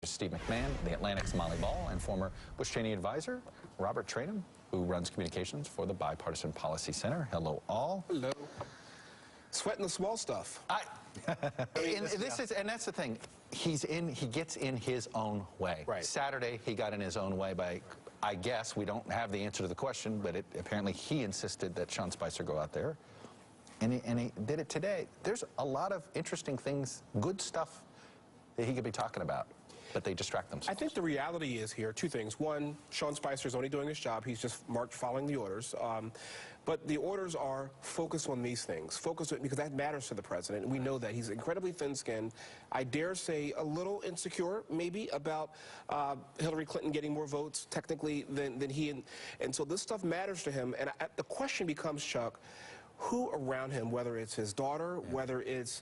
Steve McMahon, The Atlantic's Molly Ball, and former Bush Cheney advisor, Robert Tradham, who runs communications for the Bipartisan Policy Center. Hello, all. Hello. Sweating the small stuff. And that's the thing. He gets in his own way. Right. Saturday, he got in his own way by, I guess, we don't have the answer to the question, but apparently he insisted that Sean Spicer go out there. And he did it today. There's a lot of interesting things, good stuff that he could be talking about, but they distract themselves. I think the reality is here, two things. One, Sean Spicer is only doing his job. He's just following the orders. But the orders are focus on these things. Focus on, because that matters to the president, and we know that. He's incredibly thin-skinned. I dare say a little insecure, maybe, about Hillary Clinton getting more votes, technically, than he. And so this stuff matters to him. And the question becomes, Chuck, who around him, whether it's his daughter, whether it's,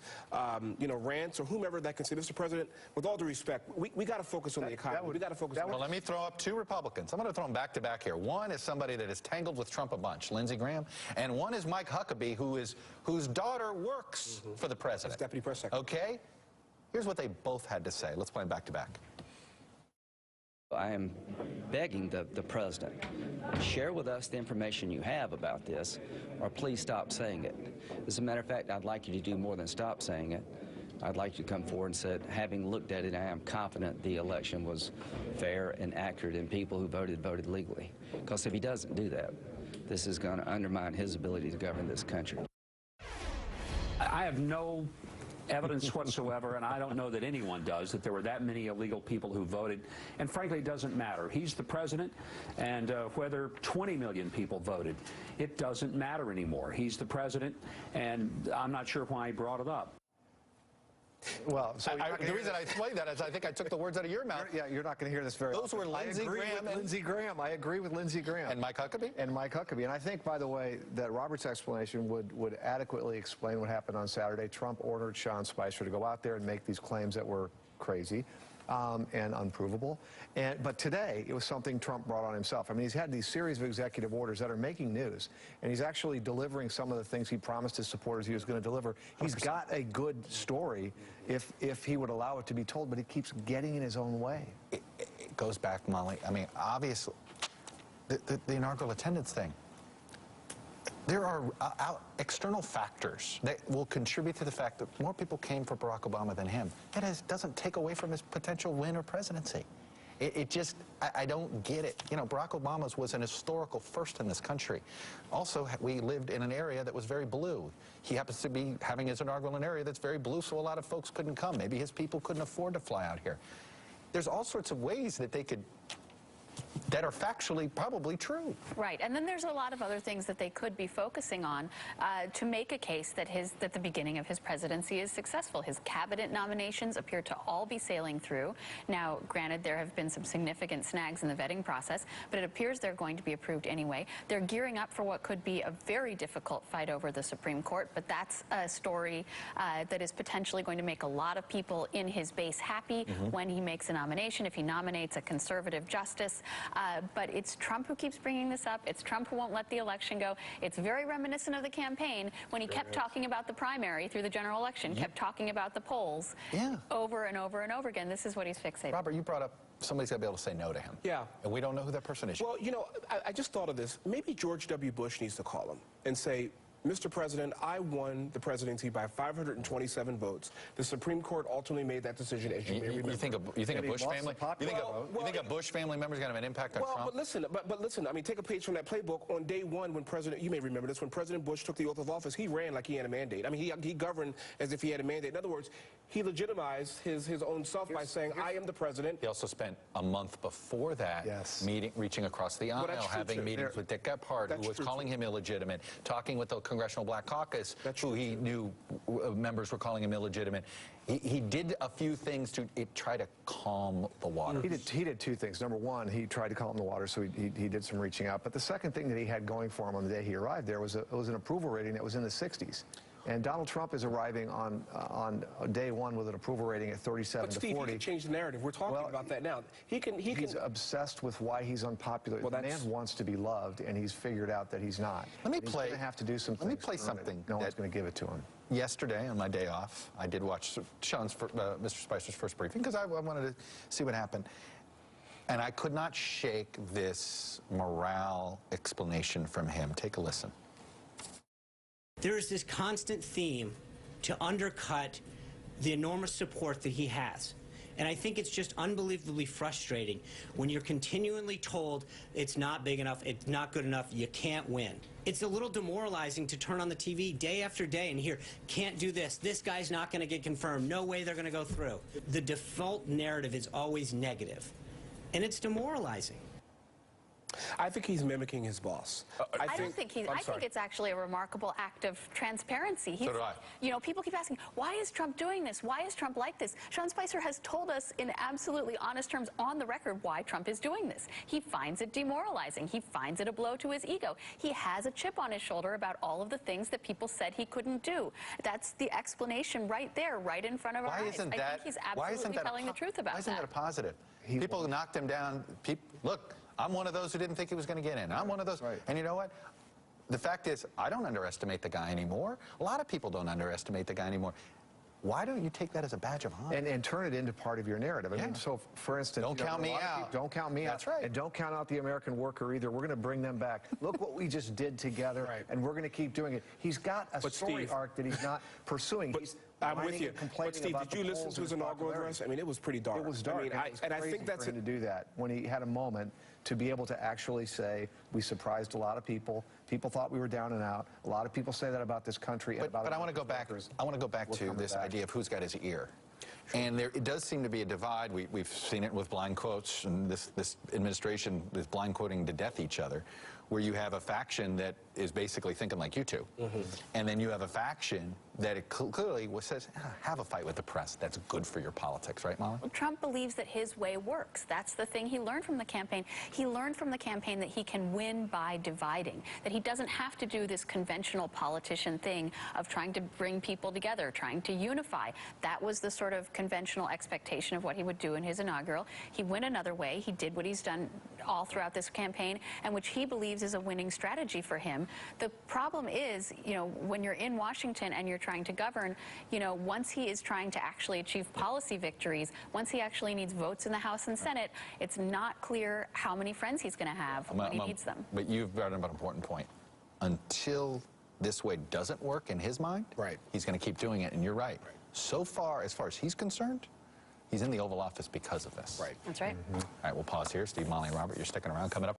you know, Rance or whomever that can say, Mr. President, with all due respect, we got to focus on the economy. We got to focus on Well, let me throw up two Republicans. I'm going to throw them back to back here. One is somebody that is tangled with Trump a bunch, Lindsey Graham, and one is Mike Huckabee, whose daughter works for the president. As Deputy Press Secretary. Okay? Here's what they both had to say. Let's play them back to back. I am begging the president, share with us the information you have about this, or please stop saying it. As a matter of fact, I'd like you to do more than stop saying it. I'd like you to come forward and say, having looked at it, I am confident the election was fair and accurate and people who voted legally. Because if he doesn't do that, this is going to undermine his ability to govern this country. I have no evidence whatsoever, and I don't know that anyone does, that there were that many illegal people who voted. And frankly, it doesn't matter. He's the president, and whether 20 million people voted, it doesn't matter anymore. He's the president, and I'm not sure why he brought it up. Well, so the reason I explained that is I think I took the words out of your mouth. Yeah, you're not going to hear this very Those often. were Lindsey Graham and Lindsey Graham. I agree with Lindsey Graham. And Mike Huckabee? And Mike Huckabee. And I think, by the way, that Robert's explanation would adequately explain what happened on Saturday. Trump ordered Sean Spicer to go out there and make these claims that were crazy and unprovable. But today, it was something Trump brought on himself. I mean, he's had these series of executive orders that are making news, and he's actually delivering some of the things he promised his supporters he was going to deliver. He's 100%. Got a good story if he would allow it to be told, but he keeps getting in his own way. It goes back, Molly. I mean, obviously, the inaugural attendance thing. There are external factors that will contribute to the fact that more people came for Barack Obama than him. That doesn't take away from his potential win or presidency. It just, I don't get it. You know, Barack Obama's was an historical first in this country. Also, we lived in an area that was very blue. He happens to be having his inaugural in an area that's very blue, so a lot of folks couldn't come. Maybe his people couldn't afford to fly out here. There's all sorts of ways that they could that are factually probably true. Right, and then there's a lot of other things that they could be focusing on to make a case that the beginning of his presidency is successful. His cabinet nominations appear to all be sailing through. Now, granted, there have been some significant snags in the vetting process, but it appears they're going to be approved anyway. They're gearing up for what could be a very difficult fight over the Supreme Court, but that's a story that is potentially going to make a lot of people in his base happy when he makes a nomination, if he nominates a conservative justice. But it's Trump who keeps bringing this up. It's Trump who won't let the election go. It's very reminiscent of the campaign when he kept talking about the primary through the general election, kept talking about the polls over and over and over again. This is what he's fixated. Robert, you brought up somebody's got to be able to say no to him. Yeah. And we don't know who that person is. Well, you know, I just thought of this. Maybe George W. Bush needs to call him and say, Mr. President, I won the presidency by 527 votes. The Supreme Court ultimately made that decision, as you may remember. You think a Bush family? You think a Bush family member is going to have an impact on Trump? But listen. I mean, take a page from that playbook. On day one, when you may remember this, when President Bush took the oath of office, he ran like he had a mandate. I mean, he governed as if he had a mandate. In other words, he legitimized his own self by saying, I am the president. He also spent a month before that reaching across the aisle, having meetings with Dick Gephardt, who was calling him illegitimate, talking with the Congressional Black Caucus, who he knew members were calling him illegitimate. He did a few things to try to calm the water. He did two things. Number one, he tried to calm the water, so he did some reaching out. But the second thing that he had going for him on the day he arrived there was an approval rating that was in the 60s. And Donald Trump is arriving on day one with an approval rating at 37 But to Steve, 40. he can change the narrative. We're talking about that now. He's obsessed with why he's unpopular. Well, the man wants to be loved, and he's figured out that he's not. Let me He's play. going to have to do some Let me things play to earn it. something. No one's going to give it to him. Yesterday, on my day off, I did watch Mr. Spicer's first briefing because I wanted to see what happened. And I could not shake this morale explanation from him. Take a listen. There is this constant theme to undercut the enormous support that he has. And I think it's just unbelievably frustrating when you're continually told it's not big enough, it's not good enough, you can't win. It's a little demoralizing to turn on the TV day after day and hear, can't do this guy's not going to get confirmed, no way they're going to go through. The default narrative is always negative, and it's demoralizing. I think he's mimicking his boss. I think it's actually a remarkable act of transparency. So do I. You know, people keep asking, why is Trump doing this? Why is Trump like this? Sean Spicer has told us in absolutely honest terms on the record why Trump is doing this. He finds it demoralizing. He finds it a blow to his ego. He has a chip on his shoulder about all of the things that people said he couldn't do. That's the explanation right there, right in front of our eyes. I think he's absolutely telling the truth about that. Why isn't that a positive? People knocked him down. Look, I'm one of those who didn't think he was going to get in. I'm one of those. Right. And you know what? The fact is, I don't underestimate the guy anymore. A lot of people don't underestimate the guy anymore. Why don't you take that as a badge of honor? And turn it into part of your narrative. I mean, so, for instance... Don't count me out. Don't count me out. That's right. And don't count out the American worker either. We're going to bring them back. Look what we just did together, and we're going to keep doing it. He's got a story arc that he's not pursuing. He's I'm with you. But Steve, did you listen to his inaugural address? I mean, it was pretty dark. It was dark. I mean, and I think that's for him to do that when he had a moment to be able to actually say, we surprised a lot of people. People thought we were down and out. A lot of people say that about this country. But I want to go back. I want to go back to this idea of who's got his ear. And it does seem to be a divide. We've seen it with blind quotes, and this administration is blind quoting to death each other, where you have a faction that is basically thinking like you two. And then you have a faction that it clearly says, have a fight with the press. That's good for your politics, right, Molly? Well, Trump believes that his way works. That's the thing he learned from the campaign. He learned from the campaign that he can win by dividing, that he doesn't have to do this conventional politician thing of trying to bring people together, trying to unify. That was the sort of conventional expectation of what he would do in his inaugural. He went another way. He did what he's done all throughout this campaign, and which he believes is a winning strategy for him. The problem is, you know, when you're in Washington and you're trying to govern, you know, once he is trying to actually achieve policy victories, once he actually needs votes in the House and Senate, it's not clear how many friends he's going to have when he needs them. But you've brought up an important point. Until this way doesn't work in his mind, he's going to keep doing it, and you're right. So far, as he's concerned, he's in the Oval Office because of this. That's right. All right, we'll pause here. Steve, Molly, and Robert, you're sticking around. Coming up.